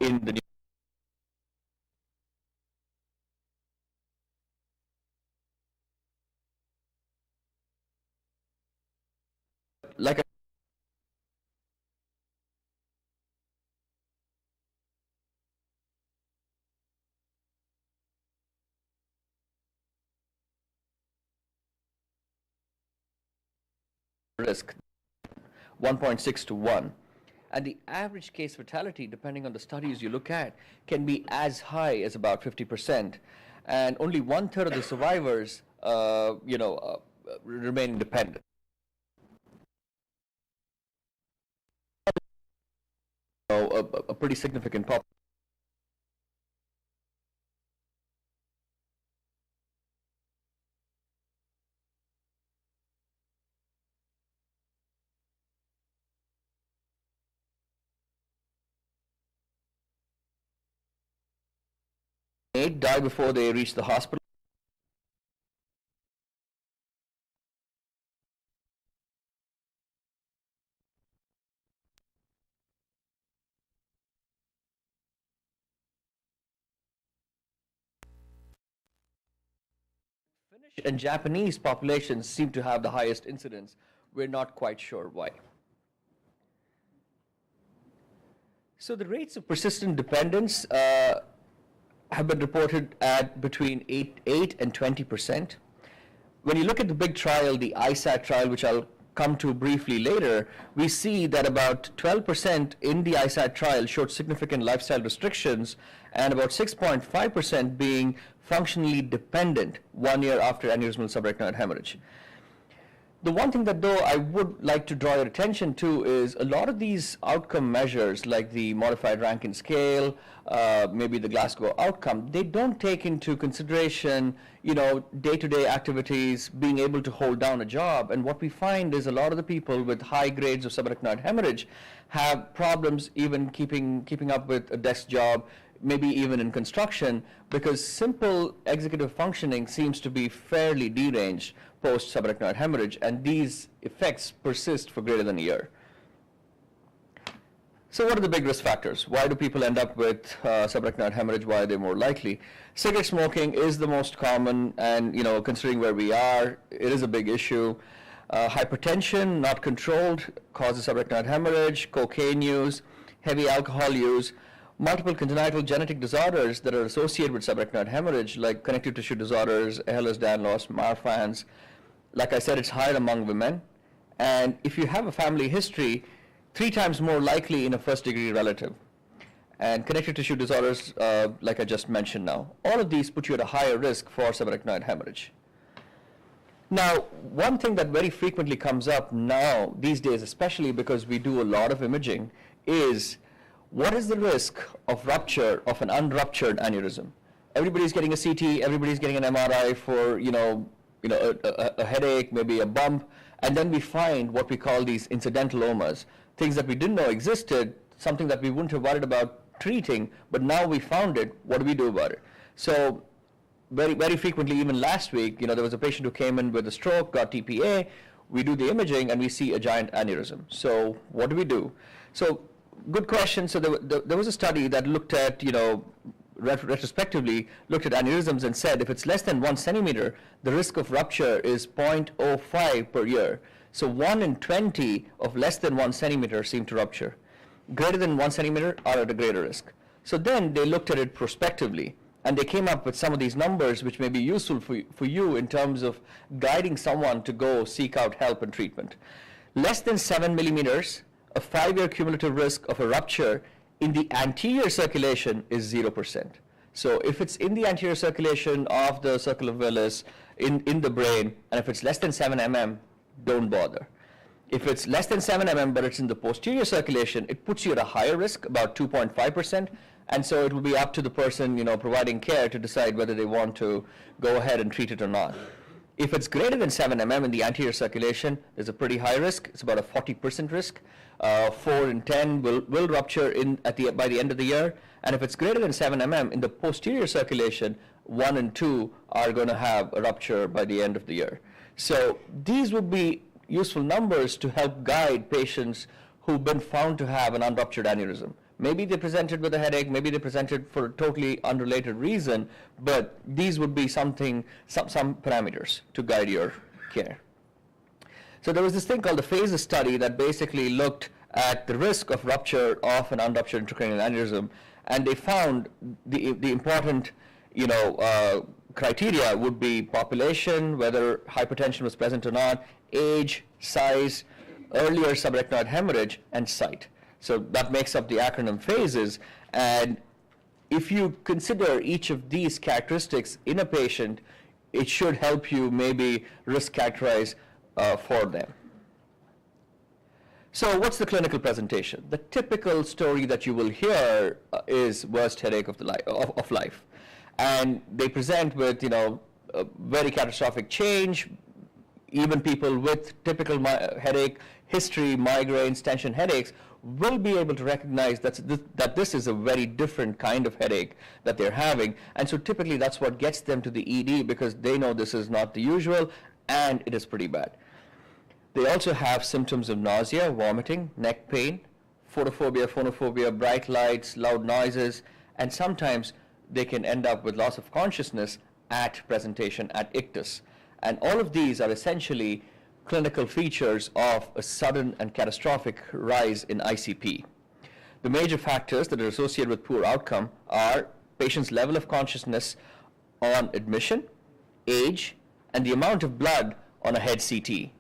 in the like a risk 1.6 to 1. And the average case fatality, depending on the studies you look at, can be as high as about 50%. And only 1/3 of the survivors, remain independent. A pretty significant population. Die before they reach the hospital. Finnish and Japanese populations seem to have the highest incidence. We're not quite sure why. So the rates of persistent dependence have been reported at between 8 and 20%. When you look at the big trial, the ISAT trial, which I'll come to briefly later, we see that about 12% in the ISAT trial showed significant lifestyle restrictions, and about 6.5% being functionally dependent 1 year after aneurysmal subarachnoid hemorrhage. The one thing that though I would like to draw your attention to is a lot of these outcome measures like the modified Rankin scale, maybe the Glasgow outcome, they don't take into consideration, day-to-day activities, being able to hold down a job. And what we find is a lot of the people with high grades of subarachnoid hemorrhage have problems even keeping up with a desk job, maybe even in construction, because simple executive functioning seems to be fairly deranged post-subarachnoid hemorrhage, and these effects persist for greater than a year. So what are the big risk factors? Why do people end up with subarachnoid hemorrhage? Why are they more likely? Cigarette smoking is the most common, and considering where we are, it is a big issue. Hypertension, not controlled, causes subarachnoid hemorrhage. Cocaine use, heavy alcohol use, multiple congenital genetic disorders that are associated with subarachnoid hemorrhage, like connective tissue disorders, Ehlers-Danlos, Marfan's. Like I said, it's higher among women. And if you have a family history, 3 times more likely in a first-degree relative. And connective tissue disorders, like I just mentioned now. All of these put you at a higher risk for subarachnoid hemorrhage. Now, one thing that very frequently comes up now, these days, especially because we do a lot of imaging, is what is the risk of rupture of an unruptured aneurysm? Everybody's getting a CT, everybody's getting an MRI for, a headache, maybe a bump, and then we find what we call these incidentalomas, things that we didn't know existed, something that we wouldn't have worried about treating, but now we found it. What do we do about it? So very, very frequently, even last week, there was a patient who came in with a stroke, got TPA. We do the imaging, and we see a giant aneurysm. So what do we do? So good question. So there was a study that looked at, retrospectively looked at aneurysms and said if it's less than 1 centimeter, the risk of rupture is 0.05 per year. So 1 in 20 of less than 1 centimeter seem to rupture. Greater than 1 centimeter are at a greater risk. So then they looked at it prospectively, and they came up with some of these numbers which may be useful for you in terms of guiding someone to go seek out help and treatment. Less than 7 millimeters, a 5-year cumulative risk of a rupture in the anterior circulation is 0%. So if it's in the anterior circulation of the circle of Willis, in the brain, and if it's less than 7 mm, don't bother. If it's less than 7 mm, but it's in the posterior circulation, it puts you at a higher risk, about 2.5%, and so it will be up to the person, providing care to decide whether they want to go ahead and treat it or not. If it's greater than 7 mm in the anterior circulation, there's a pretty high risk. It's about a 40% risk. 4 in 10 will rupture by the end of the year. And if it's greater than 7 mm in the posterior circulation, 1 in 2 are going to have a rupture by the end of the year. So these would be useful numbers to help guide patients who've been found to have an unruptured aneurysm. Maybe they presented with a headache, maybe they presented for a totally unrelated reason, but these would be some parameters to guide your care. So there was this thing called the PHASES study that basically looked at the risk of rupture of an unruptured intracranial aneurysm, and they found the important, criteria would be population, whether hypertension was present or not, age, size, earlier subarachnoid hemorrhage, and site. So that makes up the acronym PHASES, and if you consider each of these characteristics in a patient, it should help you maybe risk characterize for them. So what's the clinical presentation? The typical story that you will hear is worst headache of life. And they present with, a very catastrophic change. Even people with typical headache history, migraines, tension headaches, will be able to recognize that this is a very different kind of headache that they're having. And so typically that's what gets them to the ED, because they know this is not the usual and it is pretty bad. They also have symptoms of nausea, vomiting, neck pain, photophobia, phonophobia, bright lights, loud noises, and sometimes they can end up with loss of consciousness at presentation, at ictus. And all of these are essentially clinical features of a sudden and catastrophic rise in ICP. The major factors that are associated with poor outcome are patient's level of consciousness on admission, age, and the amount of blood on a head CT.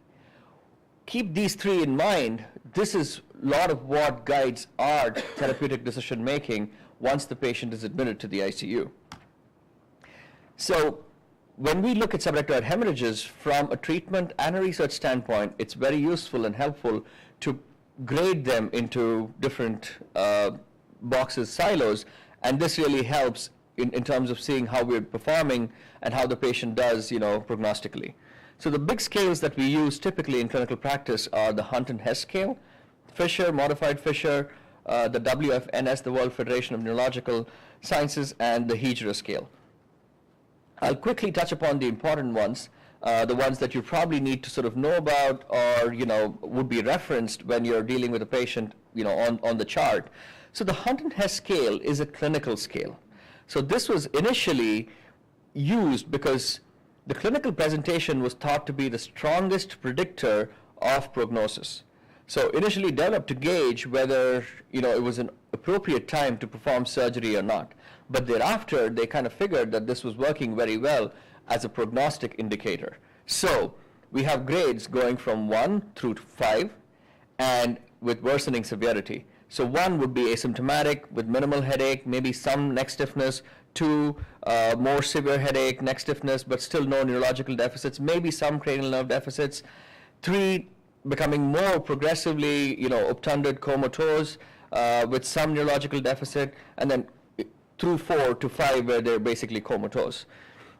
Keep these three in mind. This is a lot of what guides our therapeutic decision making once the patient is admitted to the ICU. So when we look at subarachnoid hemorrhages from a treatment and a research standpoint, it's very useful and helpful to grade them into different boxes, silos, and this really helps in terms of seeing how we're performing and how the patient does, prognostically. So the big scales that we use typically in clinical practice are the Hunt and Hess scale, Fisher, modified Fisher, the WFNS, the World Federation of Neurological Sciences, and the Hijdra scale. I'll quickly touch upon the important ones, the ones that you probably need to sort of know about or, would be referenced when you're dealing with a patient, on the chart. So the Hunt and Hess scale is a clinical scale. So this was initially used because the clinical presentation was thought to be the strongest predictor of prognosis. So initially developed to gauge whether, it was an appropriate time to perform surgery or not. But thereafter, they kind of figured that this was working very well as a prognostic indicator. So we have grades going from 1 through 5 and with worsening severity. So 1 would be asymptomatic with minimal headache, maybe some neck stiffness. 2, more severe headache, neck stiffness, but still no neurological deficits, maybe some cranial nerve deficits. 3, becoming more progressively, obtunded, comatose, with some neurological deficit, and then through 4 to 5 where they're basically comatose.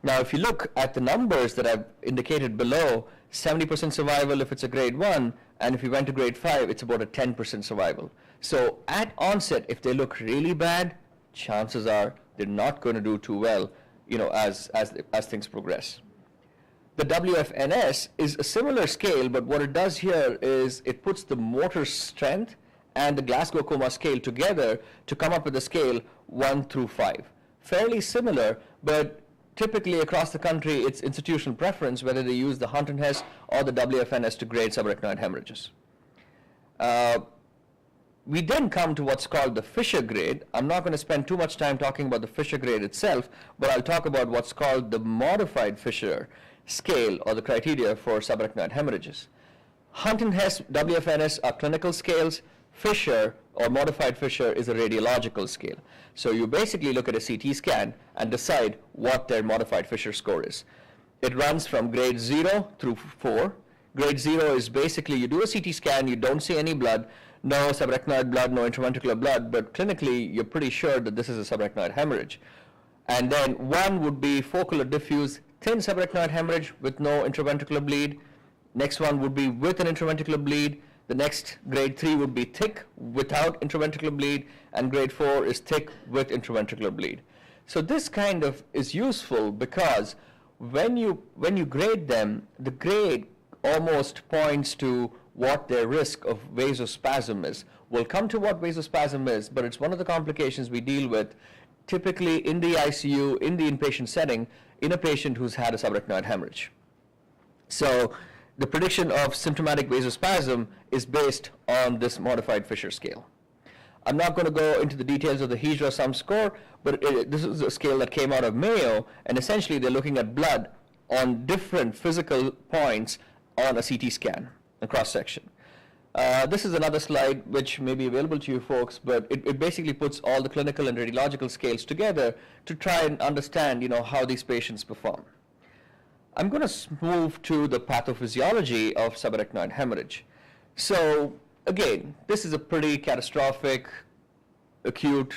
Now, if you look at the numbers that I've indicated below, 70% survival if it's a grade 1, and if you went to grade 5, it's about a 10% survival. So at onset, if they look really bad, chances are they're not going to do too well, as things progress. The WFNS is a similar scale, but what it does here is it puts the motor strength and the Glasgow Coma scale together to come up with a scale 1 through 5. Fairly similar, but typically across the country, it's institutional preference whether they use the Hunt and Hess or the WFNS to grade subarachnoid hemorrhages. We then come to what's called the Fisher grade. I'm not going to spend too much time talking about the Fisher grade itself, but I'll talk about what's called the modified Fisher scale or the criteria for subarachnoid hemorrhages. Hunt and Hess, WFNS are clinical scales. Fisher or modified Fisher is a radiological scale. So you basically look at a CT scan and decide what their modified Fisher score is. It runs from grade 0 through 4. Grade 0 is basically you do a CT scan, you don't see any blood, no subarachnoid blood, no intraventricular blood, but clinically you're pretty sure that this is a subarachnoid hemorrhage. And then 1 would be focal or diffuse thin subarachnoid hemorrhage with no intraventricular bleed. Next one would be with an intraventricular bleed. The next grade 3 would be thick without intraventricular bleed, and grade 4 is thick with intraventricular bleed. So this kind of is useful because when you grade them, the grade almost points to what their risk of vasospasm is. We'll come to what vasospasm is, but it's one of the complications we deal with typically in the ICU, in the inpatient setting, in a patient who's had a subarachnoid hemorrhage. So the prediction of symptomatic vasospasm is based on this modified Fisher scale. I'm not going to go into the details of the Hijdra Sum Score, but this is a scale that came out of Mayo, and essentially they're looking at blood on different physical points on a CT scan, a cross-section. This is another slide which may be available to you folks, but it basically puts all the clinical and radiological scales together to try and understand, how these patients perform. I'm going to move to the pathophysiology of subarachnoid hemorrhage. So again, this is a pretty catastrophic, acute,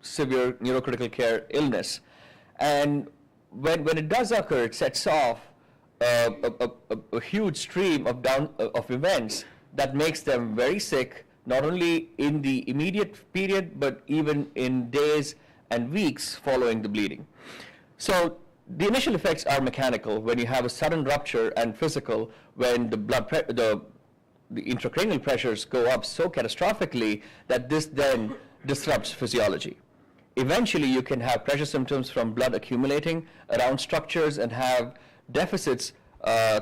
severe neurocritical care illness. And when it does occur, it sets off a huge stream of events that makes them very sick, not only in the immediate period, but even in days and weeks following the bleeding. So the initial effects are mechanical when you have a sudden rupture, and physical when the the intracranial pressures go up so catastrophically that this then disrupts physiology. Eventually, you can have pressure symptoms from blood accumulating around structures and have deficits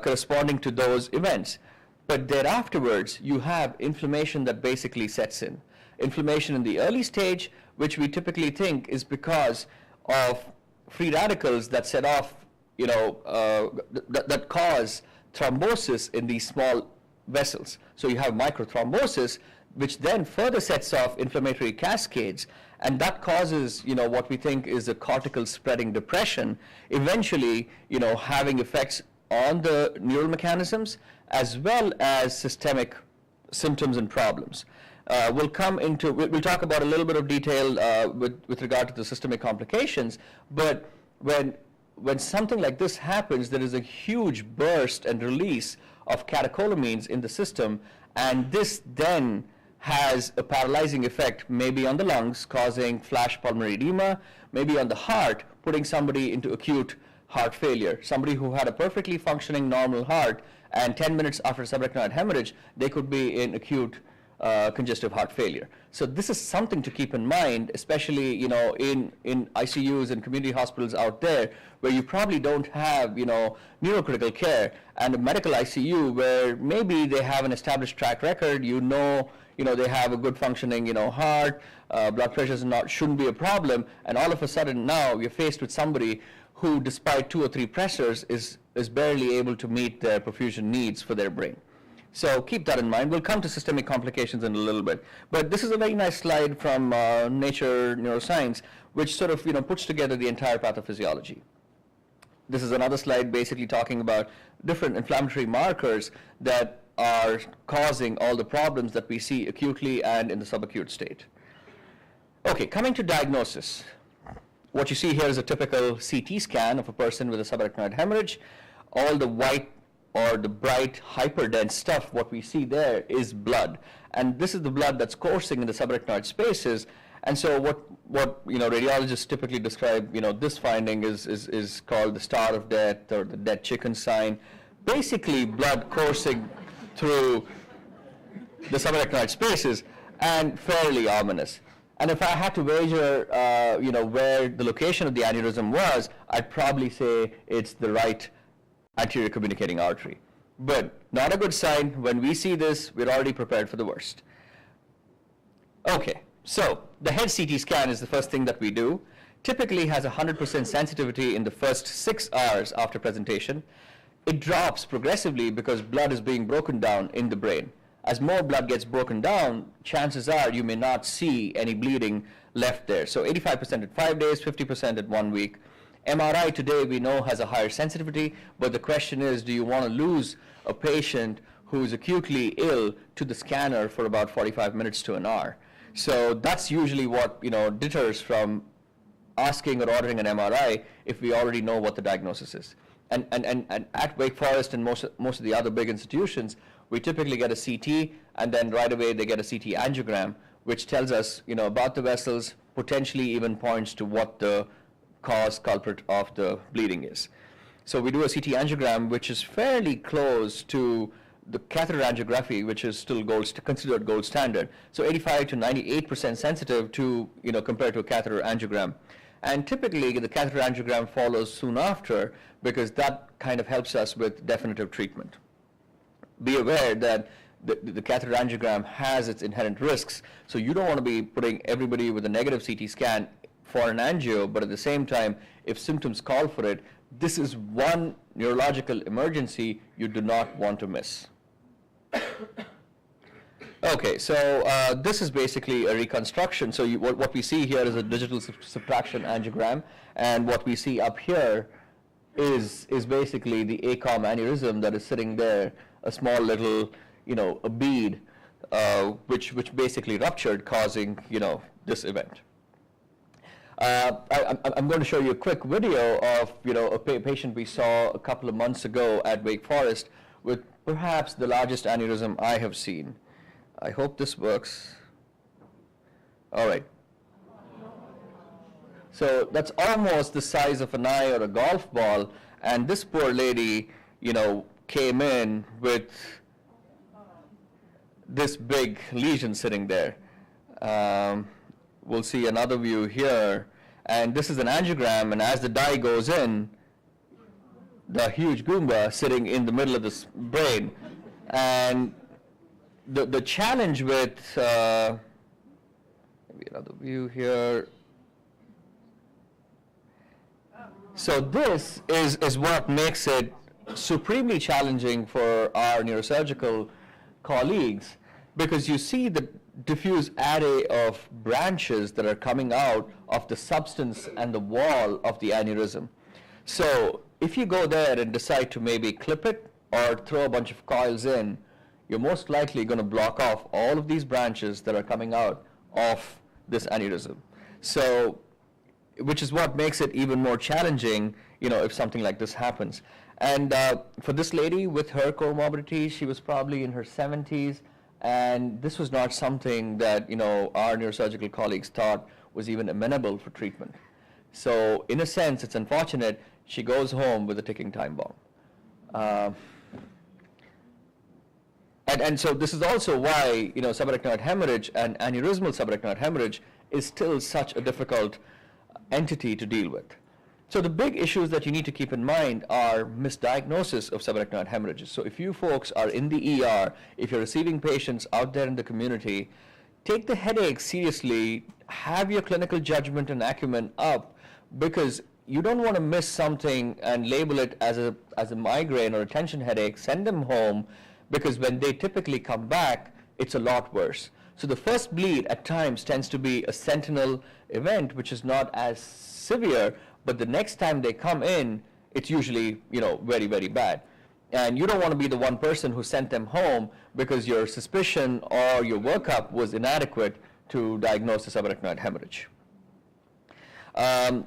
corresponding to those events. But thereafterwards, you have inflammation that basically sets in. Inflammation in the early stage, which we typically think is because of free radicals that set off, that cause thrombosis in these small vessels. So you have microthrombosis, which then further sets off inflammatory cascades, and that causes, what we think is a cortical spreading depression, eventually, having effects on the neural mechanisms as well as systemic symptoms and problems. We'll talk about a little bit of detail with regard to the systemic complications, but when something like this happens, there is a huge burst and release of catecholamines in the system, and this then has a paralyzing effect, maybe on the lungs, causing flash pulmonary edema, maybe on the heart, putting somebody into acute heart failure. Somebody who had a perfectly functioning normal heart, and 10 minutes after subarachnoid hemorrhage, they could be in acute congestive heart failure. So this is something to keep in mind, especially in ICUs and community hospitals out there, where you probably don't have neurocritical care, and a medical ICU where maybe they have an established track record. They have a good functioning heart, blood pressures shouldn't be a problem, and all of a sudden now you're faced with somebody who, despite 2 or 3 pressors, is barely able to meet their perfusion needs for their brain. So keep that in mind. We'll come to systemic complications in a little bit. But this is a very nice slide from Nature Neuroscience, which sort of puts together the entire pathophysiology. This is another slide basically talking about different inflammatory markers that are causing all the problems that we see acutely and in the subacute state. Okay, coming to diagnosis. What you see here is a typical CT scan of a person with a subarachnoid hemorrhage. All the white or the bright hyperdense stuff, what we see there is blood. And this is the blood that's coursing in the subarachnoid spaces. And so what radiologists typically describe, this finding is called the star of death or the dead chicken sign. Basically blood coursing through the subarachnoid spaces, and fairly ominous. And if I had to wager, where the location of the aneurysm was, I'd probably say it's the right anterior communicating artery. But not a good sign. When we see this, we're already prepared for the worst. Okay, so the head CT scan is the first thing that we do. Typically has 100% sensitivity in the first 6 hours after presentation. It drops progressively because blood is being broken down in the brain. As more blood gets broken down, chances are you may not see any bleeding left there. So 85% at 5 days, 50% at 1 week. MRI today we know has a higher sensitivity, but the question is, do you want to lose a patient who's acutely ill to the scanner for about 45 minutes to an hour? So that's usually what deters from asking or ordering an MRI if we already know what the diagnosis is. And at Wake Forest and most of the other big institutions, we typically get a CT, and then right away they get a CT angiogram, which tells us about the vessels, potentially even points to what the culprit of the bleeding is. So we do a CT angiogram, which is fairly close to the catheter angiography, which is still considered gold standard. So 85 to 98% sensitive to, compared to a catheter angiogram. And typically, the catheter angiogram follows soon after because that kind of helps us with definitive treatment. Be aware that the catheter angiogram has its inherent risks, so you don't want to be putting everybody with a negative CT scan for an angio, but at the same time, if symptoms call for it, this is one neurological emergency you do not want to miss. Okay, so this is basically a reconstruction. So what we see here is a digital subtraction angiogram, and what we see up here is basically the ACOM aneurysm that is sitting there, a small little, a bead, which basically ruptured, causing, this event. I'm going to show you a quick video of, a patient we saw a couple of months ago at Wake Forest with perhaps the largest aneurysm I have seen. I hope this works. All right. So that's almost the size of an eye or a golf ball, and this poor lady, came in with this big lesion sitting there. We'll see another view here, and this is an angiogram, and as the dye goes in, the huge Goomba sitting in the middle of this brain. And the challenge with, maybe another view here. So this is what makes it supremely challenging for our neurosurgical colleagues, because you see the diffuse array of branches that are coming out of the substance and the wall of the aneurysm. So if you go there and decide to maybe clip it or throw a bunch of coils in, you're most likely going to block off all of these branches that are coming out of this aneurysm. So, which is what makes it even more challenging, if something like this happens. And for this lady with her comorbidity, she was probably in her 70s, and this was not something that, our neurosurgical colleagues thought was even amenable for treatment. So in a sense, it's unfortunate. She goes home with a ticking time bomb. And so this is also why, subarachnoid hemorrhage and aneurysmal subarachnoid hemorrhage is still such a difficult entity to deal with. So the big issues that you need to keep in mind are misdiagnosis of subarachnoid hemorrhages. So if you folks are in the ER, if you're receiving patients out there in the community, take the headache seriously, have your clinical judgment and acumen up, because you don't want to miss something and label it as a migraine or a tension headache, send them home, because when they typically come back, it's a lot worse. So the first bleed at times tends to be a sentinel event, which is not as severe, but the next time they come in, it's usually, very, very bad. And you don't want to be the one person who sent them home because your suspicion or your workup was inadequate to diagnose the subarachnoid hemorrhage.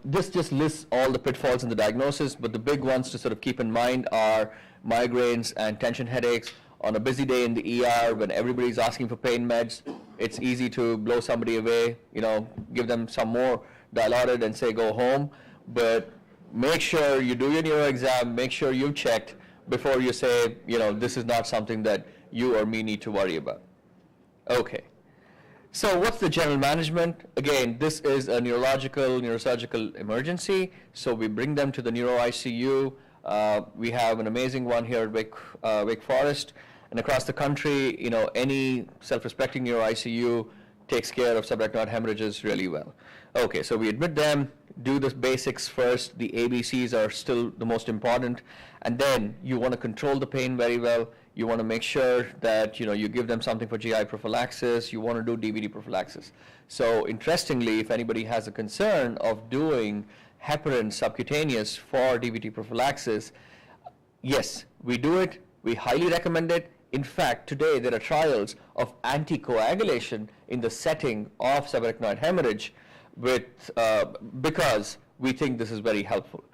This just lists all the pitfalls in the diagnosis, but the big ones to sort of keep in mind are migraines and tension headaches. On a busy day in the ER, when everybody's asking for pain meds, it's easy to blow somebody away, give them some more Dilaudid and say go home. But make sure you do your neuro exam, make sure you've checked before you say, this is not something that you or me need to worry about. Okay. So what's the general management? Again, this is a neurosurgical emergency. So we bring them to the neuro ICU. We have an amazing one here at Wake Forest. And across the country, any self-respecting neuro ICU takes care of subarachnoid hemorrhages really well. Okay, so we admit them, do the basics first. The ABCs are still the most important. And then you want to control the pain very well. You want to make sure that you give them something for GI prophylaxis. You want to do DVD prophylaxis. So interestingly, if anybody has a concern of doing heparin subcutaneous for DVD prophylaxis, yes, we do it. We highly recommend it. In fact, today there are trials of anticoagulation in the setting of subarachnoid hemorrhage because we think this is very helpful.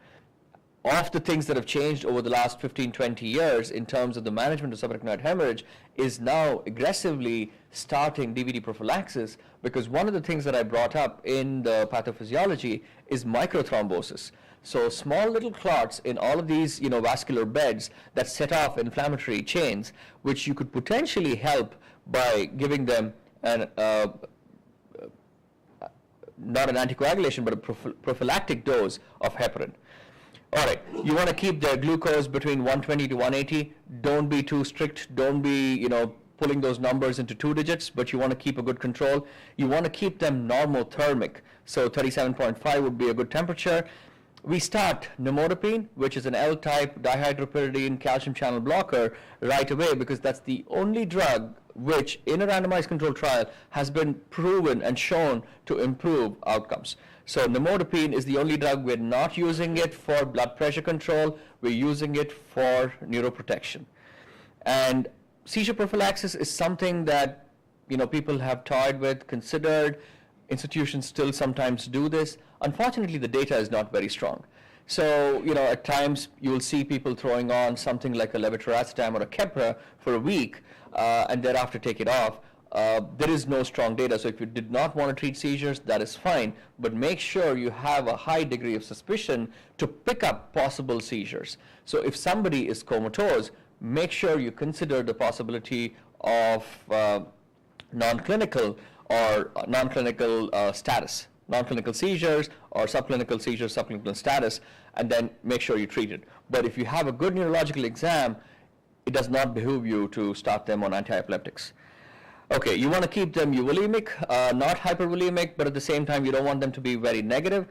of the things that have changed over the last 15, 20 years in terms of the management of subarachnoid hemorrhage is now aggressively starting DVD prophylaxis, because one of the things that I brought up in the pathophysiology is microthrombosis. So small little clots in all of these, vascular beds that set off inflammatory chains, which you could potentially help by giving them not an anticoagulation, but a prophylactic dose of heparin. All right, you want to keep their glucose between 120 to 180. Don't be too strict. Don't be, pulling those numbers into 2 digits, but you want to keep a good control. You want to keep them normothermic. So 37.5 would be a good temperature. We start nimodipine, which is an L-type dihydropyridine calcium channel blocker, right away, because that's the only drug which, in a randomized controlled trial, has been proven and shown to improve outcomes. So nimodipine is the only drug. We're not using it for blood pressure control. We're using it for neuroprotection. And seizure prophylaxis is something that, people have toyed with, considered. Institutions still sometimes do this. Unfortunately, the data is not very strong. So, at times you will see people throwing on something like a levetiracetam or a Keppra for a week and thereafter take it off. There is no strong data. So if you did not want to treat seizures, that is fine. But make sure you have a high degree of suspicion to pick up possible seizures. So if somebody is comatose, make sure you consider the possibility of non-clinical or non-clinical status, non-clinical seizures or subclinical seizures, subclinical status, and then make sure you treat it. But if you have a good neurological exam, it does not behoove you to start them on antiepileptics. Okay, you want to keep them euvolemic, not hypervolemic, but at the same time you don't want them to be very negative.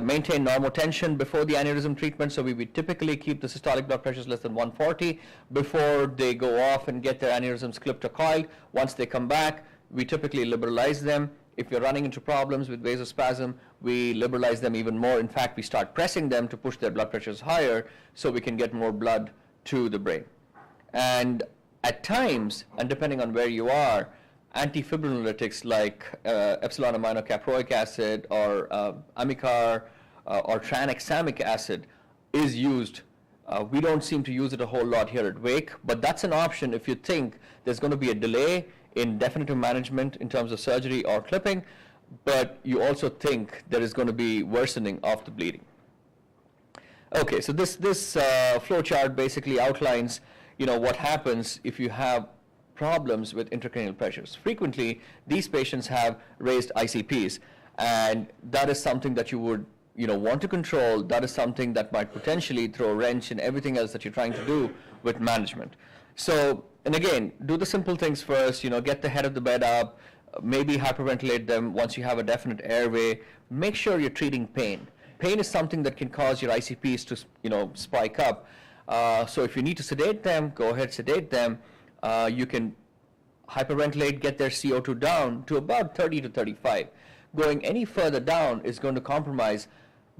Maintain normotension before the aneurysm treatment, so we typically keep the systolic blood pressures less than 140 before they go off and get their aneurysms clipped or coiled. Once they come back, we typically liberalize them. If you're running into problems with vasospasm, we liberalize them even more. In fact, we start pressing them to push their blood pressures higher so we can get more blood to the brain. And at times, and depending on where you are, antifibrinolytics like epsilon aminocaproic acid or amicar or tranexamic acid is used. We don't seem to use it a whole lot here at Wake, but that's an option if you think there's going to be a delay in definitive management in terms of surgery or clipping, but you also think there is going to be worsening of the bleeding. Okay, so this flow chart basically outlines what happens if you have problems with intracranial pressures. Frequently, these patients have raised ICPs, and that is something that you would want to control. That is something that might potentially throw a wrench in everything else that you're trying to do with management. So, and again, do the simple things first, get the head of the bed up, maybe hyperventilate them once you have a definite airway. Make sure you're treating pain. Pain is something that can cause your ICPs to, spike up. So if you need to sedate them, go ahead, sedate them. You can hyperventilate, get their CO2 down to about 30 to 35. Going any further down is going to compromise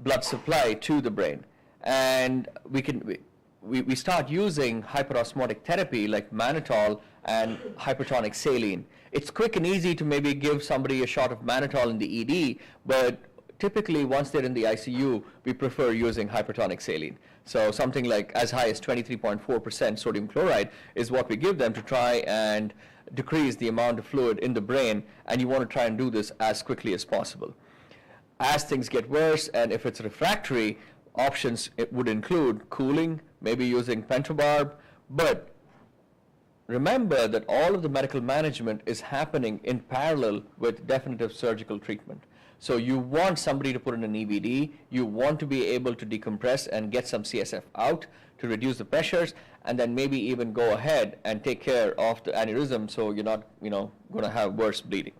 blood supply to the brain. And we start using hyperosmotic therapy like mannitol and hypertonic saline. It's quick and easy to maybe give somebody a shot of mannitol in the ED, but typically once they're in the ICU, we prefer using hypertonic saline. So something like as high as 23.4% sodium chloride is what we give them to try and decrease the amount of fluid in the brain, and you want to try and do this as quickly as possible. As things get worse, and if it's refractory, options it would include cooling, maybe using pentobarb, but remember that all of the medical management is happening in parallel with definitive surgical treatment. So you want somebody to put in an EVD, you want to be able to decompress and get some CSF out to reduce the pressures, and then maybe even go ahead and take care of the aneurysm so you're not, going to have worse bleeding.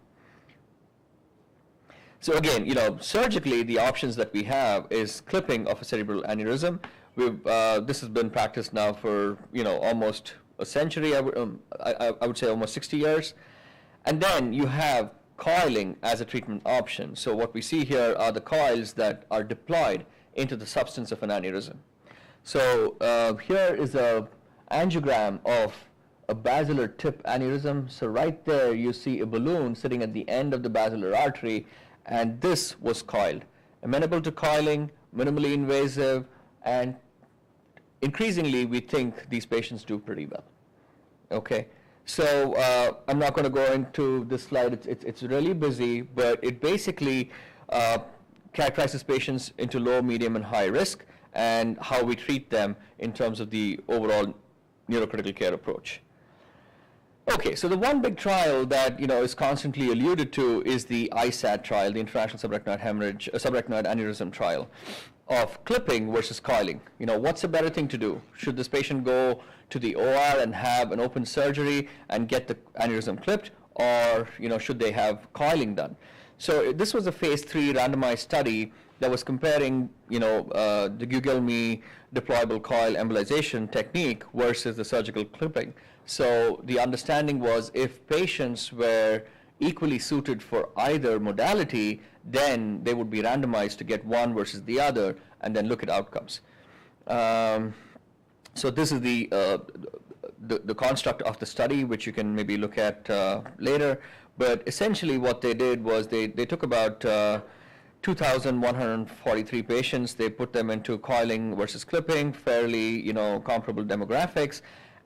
So again, surgically, the options that we have is clipping of a cerebral aneurysm. This has been practiced now for, almost a century, I would say almost 60 years. And then you have coiling as a treatment option. So what we see here are the coils that are deployed into the substance of an aneurysm. So here is a angiogram of a basilar tip aneurysm. So right there you see a balloon sitting at the end of the basilar artery, and this was coiled. Amenable to coiling, minimally invasive, And increasingly, we think these patients do pretty well. Okay, so I'm not going to go into this slide. It's really busy, but it basically characterizes patients into low, medium, and high risk, and how we treat them in terms of the overall neurocritical care approach. Okay, so the one big trial that is constantly alluded to is the ISAT trial, the International Subarachnoid Hemorrhage, Subarachnoid Aneurysm trial, of clipping versus coiling. What's a better thing to do? Should this patient go to the OR and have an open surgery and get the aneurysm clipped, or should they have coiling done? So this was a phase 3 randomized study that was comparing the Gugelmi deployable coil embolization technique versus the surgical clipping. So the understanding was, if patients were equally suited for either modality, then they would be randomized to get one versus the other, and then look at outcomes. So this is the construct of the study, which you can maybe look at later. But essentially what they did was they took about 2,143 patients. They put them into coiling versus clipping, fairly comparable demographics.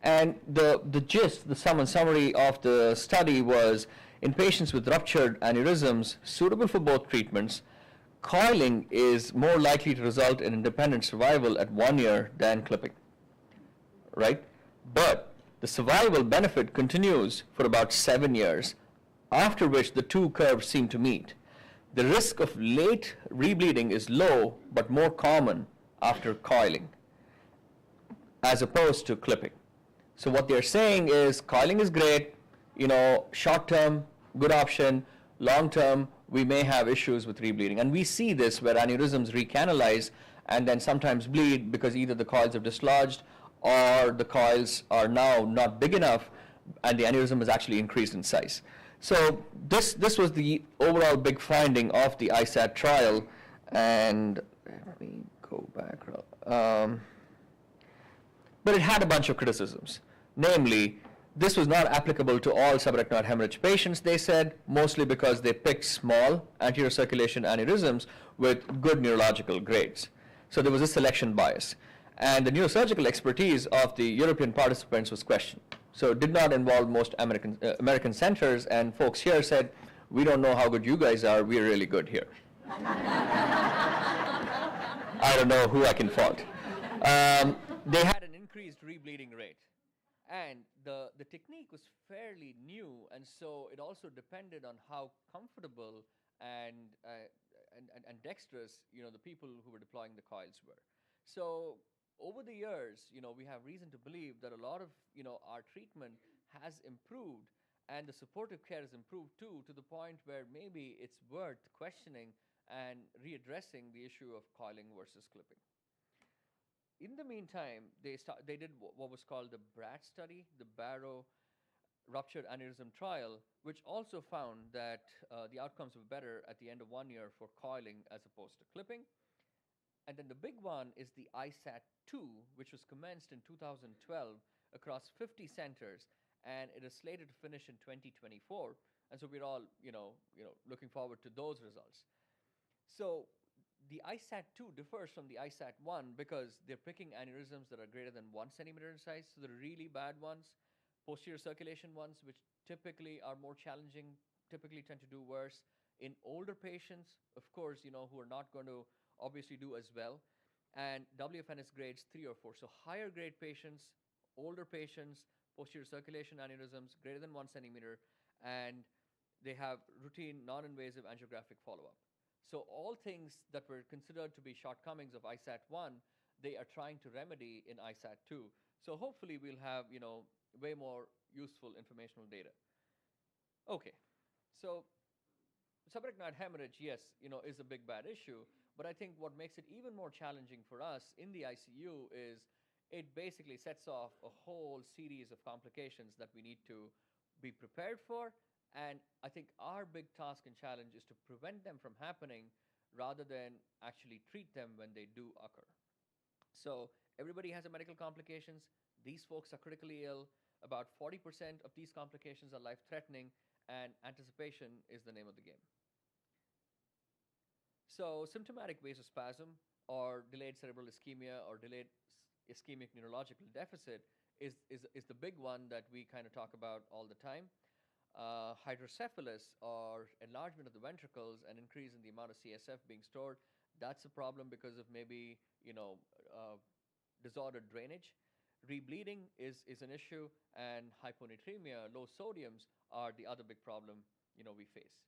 And the gist, the sum and summary of the study was, in patients with ruptured aneurysms suitable for both treatments, coiling is more likely to result in independent survival at 1 year than clipping, right? But the survival benefit continues for about 7 years, after which the two curves seem to meet. The risk of late rebleeding is low, but more common after coiling, as opposed to clipping. So what they're saying is, coiling is great, short term, good option. Long term, we may have issues with rebleeding. And we see this where aneurysms recanalize and then sometimes bleed because either the coils have dislodged or the coils are now not big enough and the aneurysm has actually increased in size. So this was the overall big finding of the ISAT trial. And let me go back. But it had a bunch of criticisms. Namely, this was not applicable to all subarachnoid hemorrhage patients, they said, mostly because they picked small anterior circulation aneurysms with good neurological grades. So there was a selection bias. And the neurosurgical expertise of the European participants was questioned. So it did not involve most American centers, and folks here said, we don't know how good you guys are, we're really good here. I don't know who I can fault. They had an increased rebleeding rate. And the technique was fairly new, and so it also depended on how comfortable and dexterous the people who were deploying the coils were. So over the years, we have reason to believe that a lot of our treatment has improved, and the supportive care has improved too, to the point where maybe it's worth questioning and readdressing the issue of coiling versus clipping. In the meantime, they did what was called the BRAT study, the Barrow Ruptured Aneurysm Trial, which also found that the outcomes were better at the end of 1 year for coiling as opposed to clipping. And then the big one is the ISAT II, which was commenced in 2012 across 50 centers, and it is slated to finish in 2024. And so we're all looking forward to those results. So the ISAT II differs from the ISAT I because they're picking aneurysms that are greater than 1 centimeter in size, so the really bad ones, posterior circulation ones, which typically are more challenging, typically tend to do worse. In older patients, of course, who are not going to obviously do as well, and WFNS grades 3 or 4. So higher grade patients, older patients, posterior circulation aneurysms greater than 1 centimeter, and they have routine non-invasive angiographic follow-up. So all things that were considered to be shortcomings of ISAT I, they are trying to remedy in ISAT II. So hopefully we'll have, way more useful informational data. Okay, so subarachnoid hemorrhage, yes, is a big bad issue, but I think what makes it even more challenging for us in the ICU is it basically sets off a whole series of complications that we need to be prepared for. And I think our big task and challenge is to prevent them from happening rather than actually treat them when they do occur. So everybody has a medical complications. These folks are critically ill. About 40% of these complications are life-threatening, and anticipation is the name of the game. So symptomatic vasospasm, or delayed cerebral ischemia or delayed ischemic neurological deficit is the big one that we kind of talk about all the time. Hydrocephalus, or enlargement of the ventricles and increase in the amount of CSF being stored, that's a problem because of maybe, disordered drainage. Rebleeding is an issue, and hyponatremia, low sodiums, are the other big problem, we face.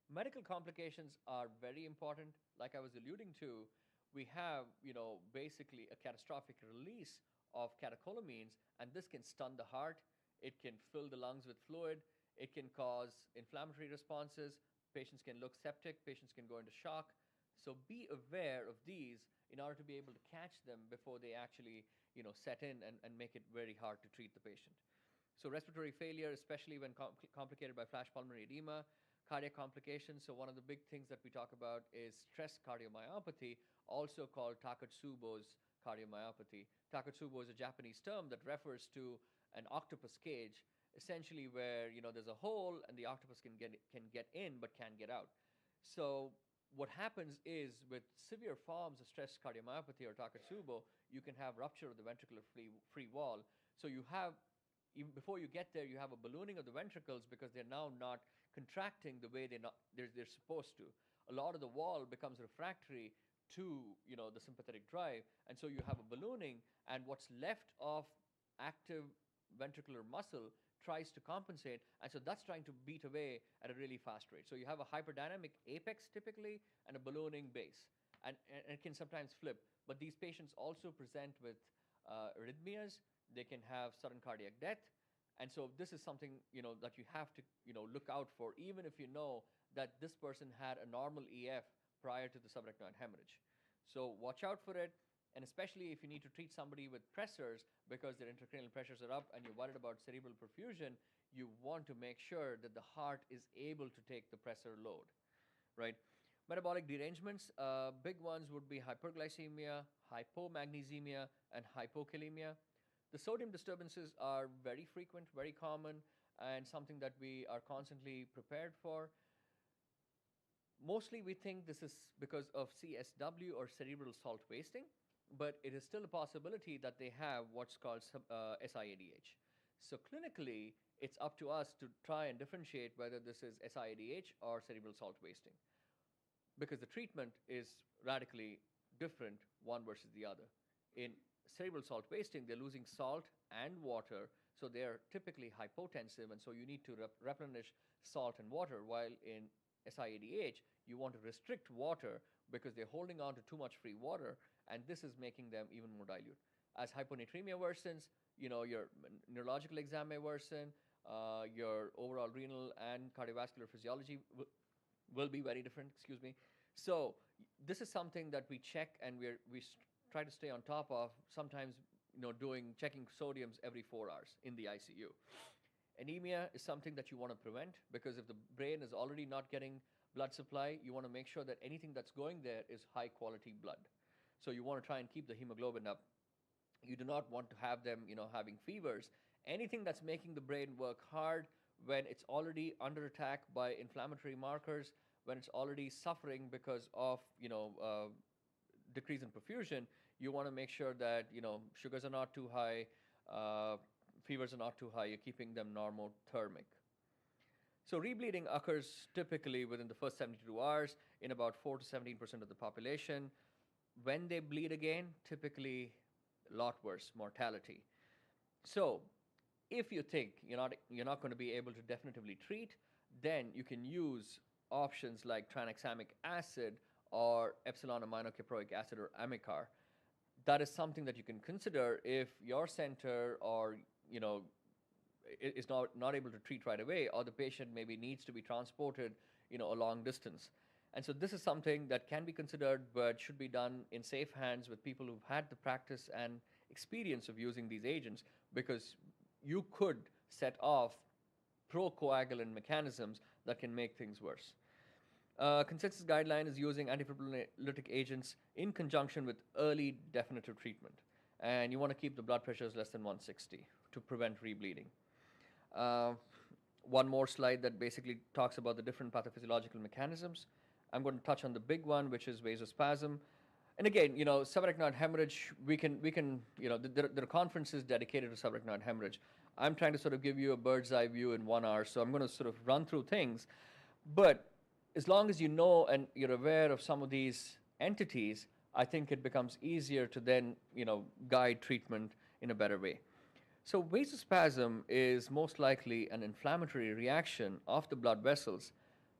Medical complications are very important. Like I was alluding to, we have, basically a catastrophic release of catecholamines, and this can stun the heart. It can fill the lungs with fluid. It can cause inflammatory responses. Patients can look septic. Patients can go into shock. So be aware of these in order to be able to catch them before they actually, set in and make it very hard to treat the patient. So respiratory failure, especially when complicated by flash pulmonary edema, cardiac complications. So one of the big things that we talk about is stress cardiomyopathy, also called Takotsubo's cardiomyopathy. Takotsubo is a Japanese term that refers to an octopus cage, essentially where there's a hole and the octopus can get in but can't get out. So what happens is, with severe forms of stress cardiomyopathy or Takotsubo, you can have rupture of the ventricular free wall. So you have, even before you get there, you have a ballooning of the ventricles because they're now not contracting the way they're supposed to. A lot of the wall becomes refractory to the sympathetic drive, and so you have a ballooning, and what's left of active ventricular muscle tries to compensate, and so that's trying to beat away at a really fast rate. So you have a hyperdynamic apex typically and a ballooning base, and it can sometimes flip. But these patients also present with arrhythmias. They can have sudden cardiac death, and so this is something that you have to look out for, even if you know that this person had a normal EF prior to the subarachnoid hemorrhage. So watch out for it. And especially if you need to treat somebody with pressors because their intracranial pressures are up and you're worried about cerebral perfusion, you want to make sure that the heart is able to take the pressor load, right? Metabolic derangements, big ones would be hyperglycemia, hypomagnesemia, and hypokalemia. The sodium disturbances are very frequent, very common, and something that we are constantly prepared for. Mostly we think this is because of CSW or cerebral salt wasting, but it is still a possibility that they have what's called SIADH. So clinically, it's up to us to try and differentiate whether this is SIADH or cerebral salt wasting, because the treatment is radically different one versus the other. In cerebral salt wasting, they're losing salt and water, so they're typically hypotensive, and so you need to replenish salt and water, while in SIADH, you want to restrict water because they're holding on to too much free water, and this is making them even more dilute. As hyponatremia worsens, your neurological exam may worsen, your overall renal and cardiovascular physiology will be very different, excuse me. So this is something that we check and we try to stay on top of, sometimes checking sodiums every 4 hours in the ICU. Anemia is something that you want to prevent, because if the brain is already not getting blood supply, you want to make sure that anything that's going there is high quality blood. So you want to try and keep the hemoglobin up. You do not want to have them, having fevers. Anything that's making the brain work hard when it's already under attack by inflammatory markers, when it's already suffering because of, decrease in perfusion, you want to make sure that, sugars are not too high, fevers are not too high, you're keeping them normothermic. So rebleeding occurs typically within the first 72 hours in about 4 to 17% of the population. When they bleed again, typically a lot worse mortality. So if you think you're not going to be able to definitively treat, then you can use options like tranexamic acid or epsilon aminocaproic acid or Amicar. That is something that you can consider if your center or is not able to treat right away, or the patient maybe needs to be transported a long distance. And so this is something that can be considered, but should be done in safe hands with people who've had the practice and experience of using these agents, because you could set off procoagulant mechanisms that can make things worse. Consensus guideline is using antifibrinolytic agents in conjunction with early definitive treatment. And you want to keep the blood pressures less than 160 to prevent rebleeding. One more slide that basically talks about the different pathophysiological mechanisms. I'm going to touch on the big one, which is vasospasm. And again, subarachnoid hemorrhage, we can, there are conferences dedicated to subarachnoid hemorrhage. I'm trying to sort of give you a bird's eye view in 1 hour, so I'm going to sort of run through things. But as long as you know and you're aware of some of these entities, I think it becomes easier to then, guide treatment in a better way. So vasospasm is most likely an inflammatory reaction of the blood vessels.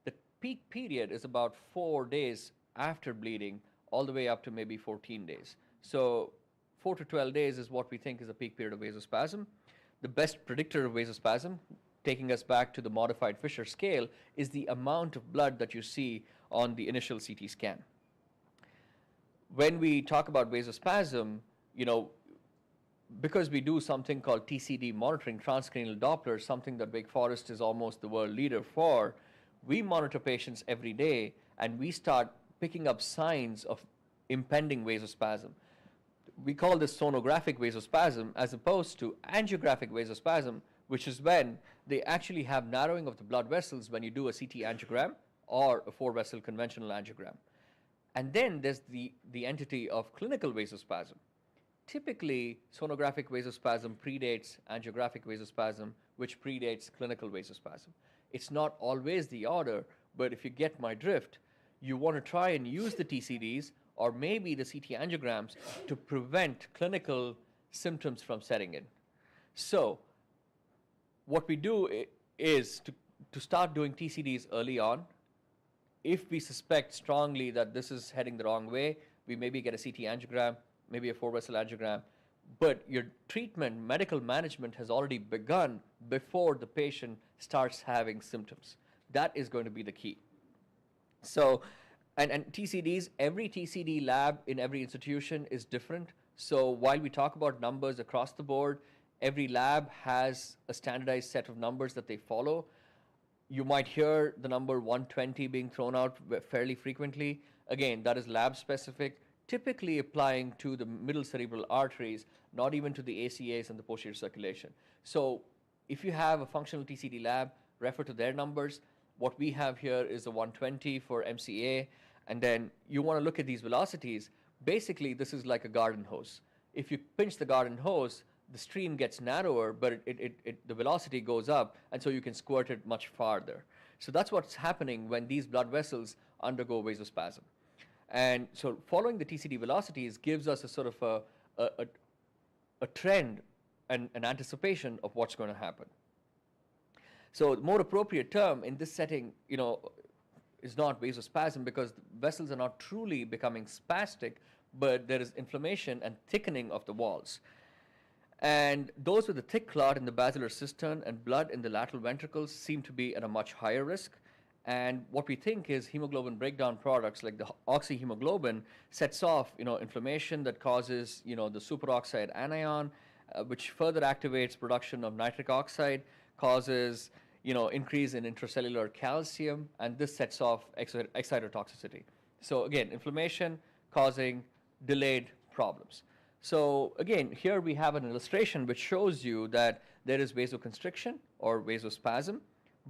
The peak period is about 4 days after bleeding, all the way up to maybe 14 days. So 4 to 12 days is what we think is a peak period of vasospasm. The best predictor of vasospasm, taking us back to the modified Fisher scale, is the amount of blood that you see on the initial CT scan. When we talk about vasospasm, because we do something called TCD monitoring, transcranial Doppler, something that Wake Forest is almost the world leader for, we monitor patients every day and we start picking up signs of impending vasospasm. We call this sonographic vasospasm as opposed to angiographic vasospasm, which is when they actually have narrowing of the blood vessels when you do a CT angiogram or a 4-vessel conventional angiogram. And then there's the entity of clinical vasospasm. Typically, sonographic vasospasm predates angiographic vasospasm, which predates clinical vasospasm. It's not always the order, but if you get my drift, you want to try and use the TCDs or maybe the CT angiograms to prevent clinical symptoms from setting in. So what we do is to start doing TCDs early on. If we suspect strongly that this is heading the wrong way, we maybe get a CT angiogram, maybe a 4-vessel angiogram, but your treatment, medical management has already begun before the patient starts having symptoms. That is going to be the key. So, and TCDs, every TCD lab in every institution is different. So while we talk about numbers across the board, every lab has a standardized set of numbers that they follow. You might hear the number 120 being thrown out fairly frequently. Again, that is lab specific, typically applying to the middle cerebral arteries, not even to the ACAs and the posterior circulation. So if you have a functional TCD lab, refer to their numbers. What we have here is a 120 for MCA, and then you want to look at these velocities. Basically, this is like a garden hose. If you pinch the garden hose, the stream gets narrower, but the velocity goes up, and so you can squirt it much farther. So that's what's happening when these blood vessels undergo vasospasm. And so following the TCD velocities gives us a sort of a trend and an anticipation of what's going to happen. So the more appropriate term in this setting, is not vasospasm, because the vessels are not truly becoming spastic, but there is inflammation and thickening of the walls. And those with a thick clot in the basilar cistern and blood in the lateral ventricles seem to be at a much higher risk. And what we think is hemoglobin breakdown products like the oxyhemoglobin sets off, inflammation that causes, the superoxide anion, which further activates production of nitric oxide, causes, increase in intracellular calcium, and this sets off excitotoxicity. So again, inflammation causing delayed problems. So again, here we have an illustration which shows you that there is vasoconstriction or vasospasm,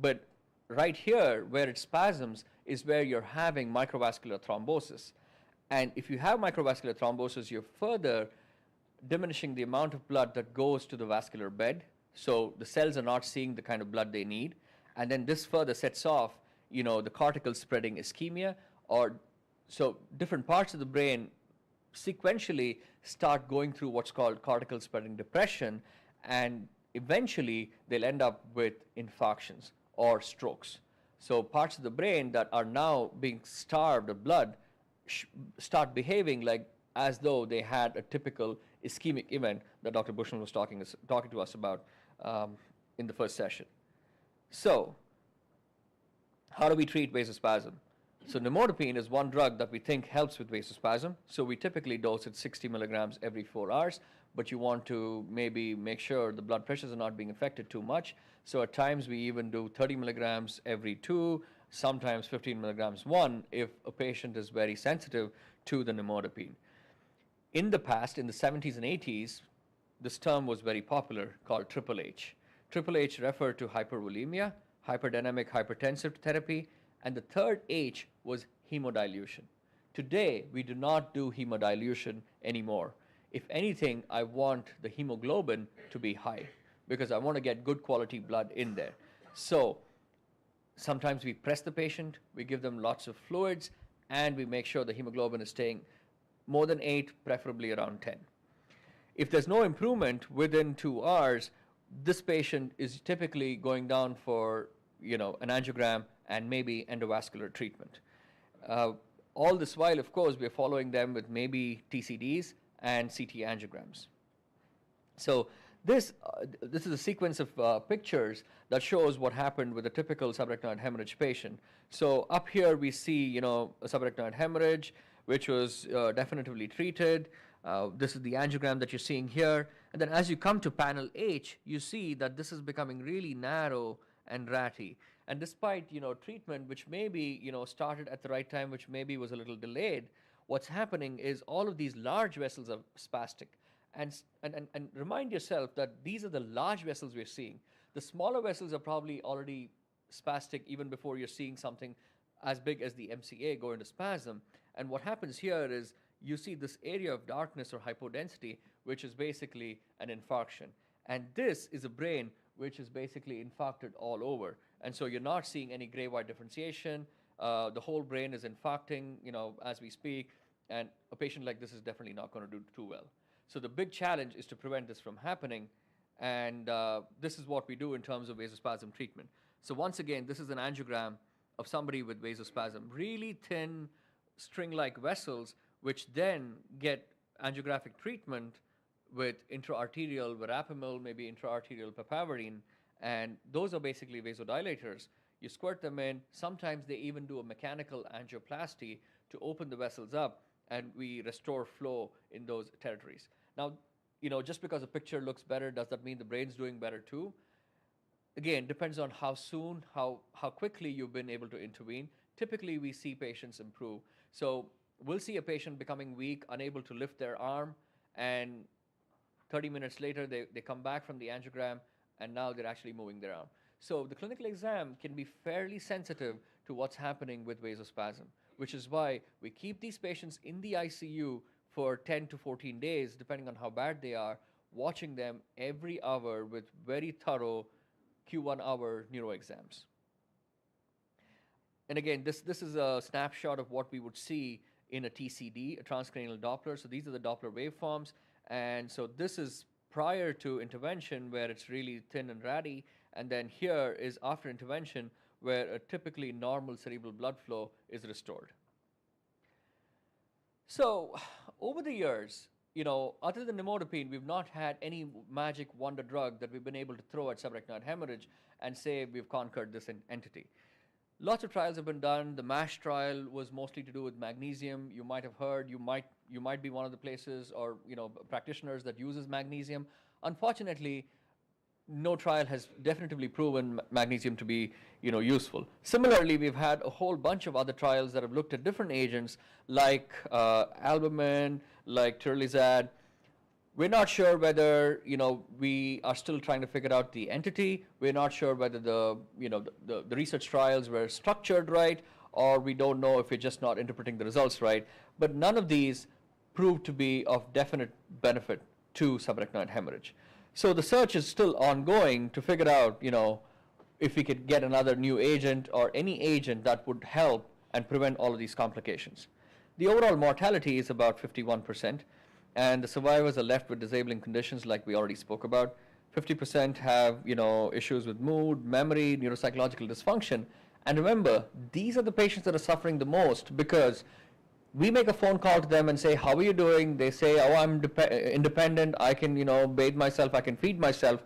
but right here where it spasms is where you're having microvascular thrombosis. And if you have microvascular thrombosis, you're further diminishing the amount of blood that goes to the vascular bed. So the cells are not seeing the kind of blood they need. And then this further sets off, the cortical spreading ischemia, or so different parts of the brain sequentially start going through what's called cortical spreading depression, and eventually they'll end up with infarctions or strokes. So parts of the brain that are now being starved of blood start behaving like as though they had a typical ischemic event that Dr. Bushnell was talking to us about in the first session. So how do we treat vasospasm? So nimodipine is one drug that we think helps with vasospasm. So we typically dose it 60 milligrams every 4 hours, but you want to maybe make sure the blood pressures are not being affected too much. So at times we even do 30 milligrams every 2, sometimes 15 milligrams 1 if a patient is very sensitive to the nimodipine. In the past, in the 70s and 80s, this term was very popular called Triple H. Triple H referred to hypervolemia, hyperdynamic hypertensive therapy, and the third H was hemodilution. Today, we do not do hemodilution anymore. If anything, I want the hemoglobin to be high because I want to get good quality blood in there. So sometimes we press the patient, we give them lots of fluids, and we make sure the hemoglobin is staying more than 8, preferably around 10. If there's no improvement within 2 hours, this patient is typically going down for an angiogram and maybe endovascular treatment. All this while, of course, we're following them with maybe TCDs and CT angiograms. So this is a sequence of pictures that shows what happened with a typical subarachnoid hemorrhage patient. So up here we see, a subarachnoid hemorrhage, which was definitively treated. This is the angiogram that you're seeing here. And then as you come to panel H, you see that this is becoming really narrow and ratty. And despite, treatment, which maybe, started at the right time, which maybe was a little delayed, what's happening is all of these large vessels are spastic. And remind yourself that these are the large vessels we're seeing. The smaller vessels are probably already spastic even before you're seeing something as big as the MCA go into spasm. And what happens here is you see this area of darkness or hypodensity, which is basically an infarction. And this is a brain which is basically infarcted all over. And so you're not seeing any gray-white differentiation. The whole brain is infarcting, as we speak. And a patient like this is definitely not going to do too well. So the big challenge is to prevent this from happening. And this is what we do in terms of vasospasm treatment. So once again, this is an angiogram of somebody with vasospasm, really thin string-like vessels, which then get angiographic treatment with intraarterial verapamil, maybe intraarterial papaverine, and those are basically vasodilators. You squirt them in. Sometimes they even do a mechanical angioplasty to open the vessels up, and we restore flow in those territories. Now, just because a picture looks better, does that mean the brain's doing better too? Again, depends on how soon, how quickly you've been able to intervene. Typically, we see patients improve. So we'll see a patient becoming weak, unable to lift their arm, and 30 minutes later, they come back from the angiogram, and now they're actually moving their arm. So the clinical exam can be fairly sensitive to what's happening with vasospasm, which is why we keep these patients in the ICU for 10 to 14 days, depending on how bad they are, watching them every hour with very thorough Q1 hour neuro exams. And again, this is a snapshot of what we would see in a TCD, a transcranial Doppler. So these are the Doppler waveforms. And so this is prior to intervention where it's really thin and ratty. And then here is after intervention where a typically normal cerebral blood flow is restored. So over the years, other than nimodipine, we've not had any magic wonder drug that we've been able to throw at subarachnoid hemorrhage and say we've conquered this entity. Lots of trials have been done. The MASH trial was mostly to do with magnesium. You might have heard, you might be one of the places or practitioners that uses magnesium. Unfortunately, no trial has definitively proven magnesium to be useful. Similarly, we've had a whole bunch of other trials that have looked at different agents like albumin, like Tyrlizad. We're not sure whether we are still trying to figure out the entity. We're not sure whether the research trials were structured right, or we don't know if we're just not interpreting the results right. But none of these proved to be of definite benefit to subarachnoid hemorrhage. So the search is still ongoing to figure out, if we could get another new agent or any agent that would help and prevent all of these complications. The overall mortality is about 51%, and the survivors are left with disabling conditions like we already spoke about. 50% have, issues with mood, memory, neuropsychological dysfunction. And remember, these are the patients that are suffering the most because we make a phone call to them and say, how are you doing? They say, oh, I'm independent. I can, bathe myself. I can feed myself.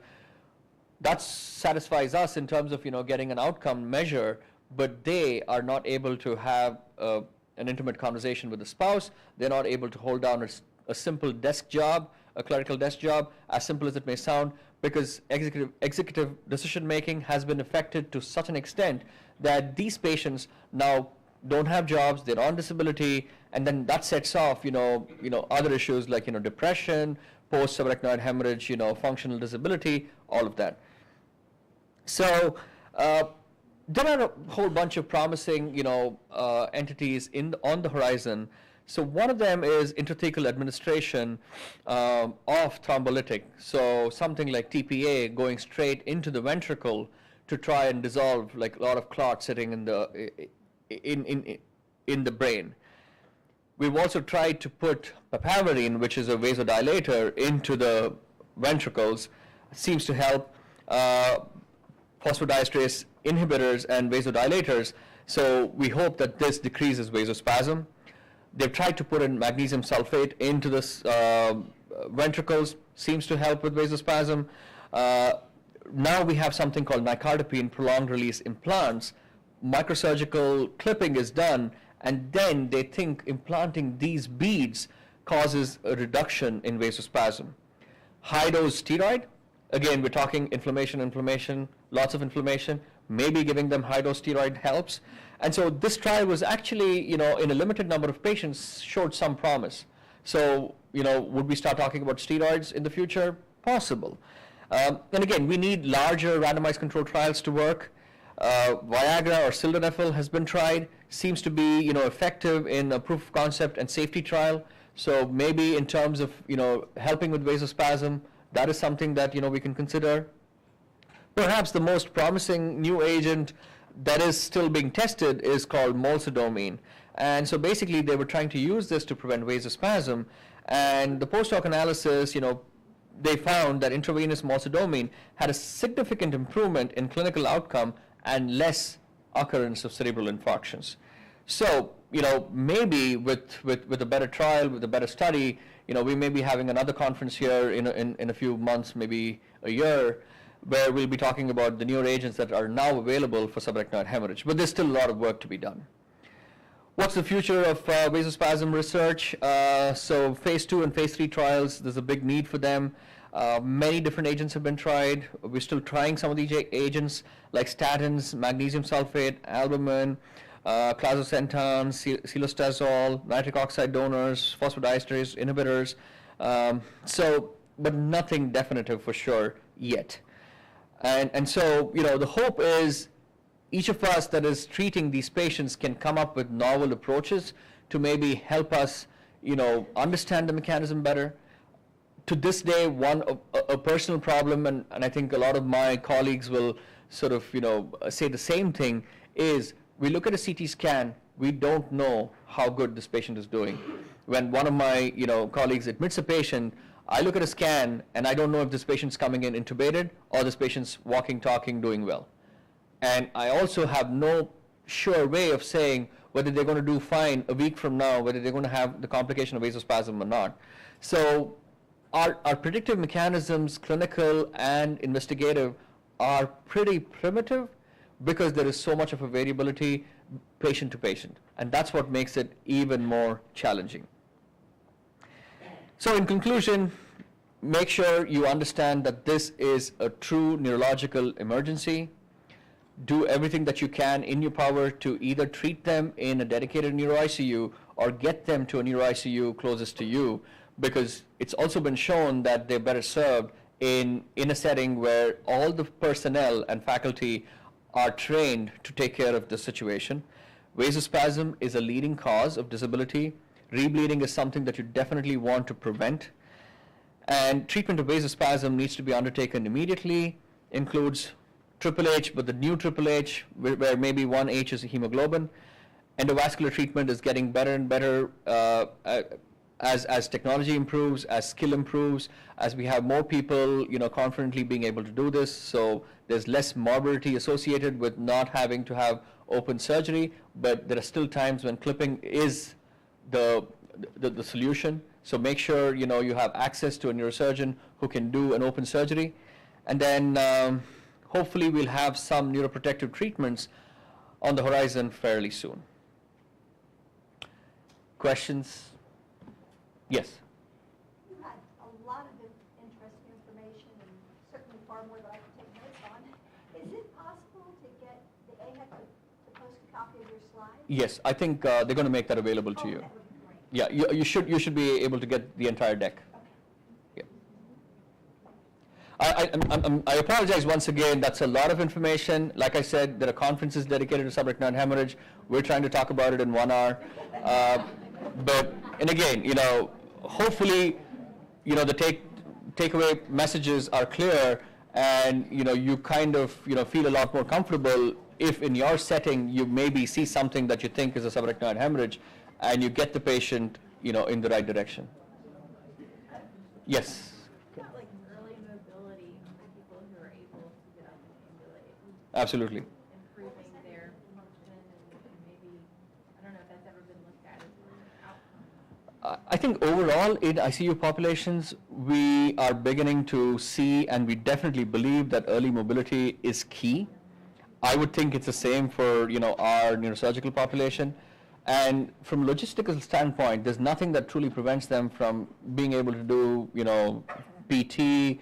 That satisfies us in terms of, getting an outcome measure, but they are not able to have an intimate conversation with the spouse. They're not able to hold down a simple desk job, a clerical desk job, as simple as it may sound, because executive decision-making has been affected to such an extent that these patients now don't have jobs, they're on disability, and then that sets off, other issues like, depression, post-subarachnoid hemorrhage, functional disability, all of that. So there are a whole bunch of promising, entities on the horizon. So one of them is intrathecal administration of thrombolytic. So something like TPA going straight into the ventricle to try and dissolve like a lot of clot sitting in the brain. We've also tried to put papaverine, which is a vasodilator, into the ventricles. It seems to help. Phosphodiesterase inhibitors and vasodilators. So we hope that this decreases vasospasm. They've tried to put in magnesium sulfate into the ventricles, seems to help with vasospasm. Now we have something called nicardipine prolonged release implants. Microsurgical clipping is done, and then they think implanting these beads causes a reduction in vasospasm. High-dose steroid, again, we're talking inflammation, lots of inflammation. Maybe giving them high-dose steroid helps. And so this trial was actually, in a limited number of patients, showed some promise. So, would we start talking about steroids in the future? Possible. And again, we need larger randomized controlled trials to work. Viagra or sildenafil has been tried, seems to be, effective in a proof of concept and safety trial. So maybe in terms of, helping with vasospasm, that is something that, we can consider. Perhaps the most promising new agent that is still being tested is called molsidomine. And so basically they were trying to use this to prevent vasospasm. And the post-hoc analysis, they found that intravenous molsidomine had a significant improvement in clinical outcome and less occurrence of cerebral infarctions. So, maybe with a better trial, with a better study, we may be having another conference here in a few months, maybe a year, where we'll be talking about the newer agents that are now available for subarachnoid hemorrhage. But there's still a lot of work to be done. What's the future of vasospasm research? So phase 2 and phase 3 trials, there's a big need for them. Many different agents have been tried. We're still trying some of these agents like statins, magnesium sulfate, albumin, clazosentan, cilostazol, nitric oxide donors, phosphodiesterase inhibitors. But nothing definitive for sure yet. And so, the hope is each of us that is treating these patients can come up with novel approaches to maybe help us, understand the mechanism better. To this day, a personal problem, and I think a lot of my colleagues will sort of, say the same thing, is we look at a CT scan, we don't know how good this patient is doing. When one of my, colleagues admits a patient, I look at a scan and I don't know if this patient's coming in intubated or this patient's walking, talking, doing well. And I also have no sure way of saying whether they're going to do fine a week from now, whether they're going to have the complication of vasospasm or not. So our predictive mechanisms, clinical and investigative, are pretty primitive because there is so much of a variability patient to patient. And that's what makes it even more challenging. So in conclusion, make sure you understand that this is a true neurological emergency. Do everything that you can in your power to either treat them in a dedicated neuro ICU or get them to a neuro ICU closest to you, because it's also been shown that they're better served in a setting where all the personnel and faculty are trained to take care of the situation. Vasospasm is a leading cause of disability. Rebleeding is something that you definitely want to prevent. And treatment of vasospasm needs to be undertaken immediately, includes Triple H, but the new Triple H, where maybe 1H is a hemoglobin. Endovascular treatment is getting better and better as technology improves, as skill improves, as we have more people, confidently being able to do this. So there's less morbidity associated with not having to have open surgery, but there are still times when clipping is the solution. So make sure you have access to a neurosurgeon who can do an open surgery, and then hopefully we'll have some neuroprotective treatments on the horizon fairly soon. Questions? Yes. You had a lot of interesting information and certainly far more than I could take notes on. Is it possible to get the AHEC to post a copy of your slides? Yes, I think they're going to make that available to you. That would be great. Yeah, you should be able to get the entire deck. Okay. Yeah. I apologize once again. That's a lot of information. Like I said, there are conferences dedicated to subarachnoid hemorrhage. We're trying to talk about it in 1 hour. And again, hopefully, the takeaway messages are clear, and you kind of feel a lot more comfortable if in your setting you maybe see something that you think is a subarachnoid hemorrhage, and you get the patient in the right direction. Yes. Like early mobility for people who are able to get up and ambulate. Absolutely. Improving their function and maybe, I don't know if that's ever been looked at as an outcome. I think overall in ICU populations, we are beginning to see, and we definitely believe that early mobility is key. I would think it's the same for our neurosurgical population. And from a logistical standpoint, there's nothing that truly prevents them from being able to do, PT,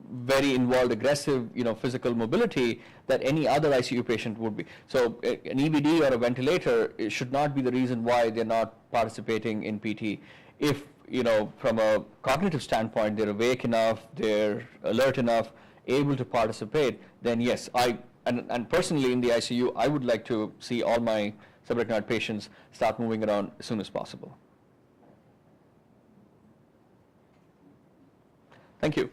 very involved, aggressive, physical mobility that any other ICU patient would be. So an EVD or a ventilator, it should not be the reason why they're not participating in PT. If, from a cognitive standpoint, they're awake enough, they're alert enough, able to participate, then yes, and personally in the ICU, I would like to see all my subarachnoid patients start moving around as soon as possible. Thank you.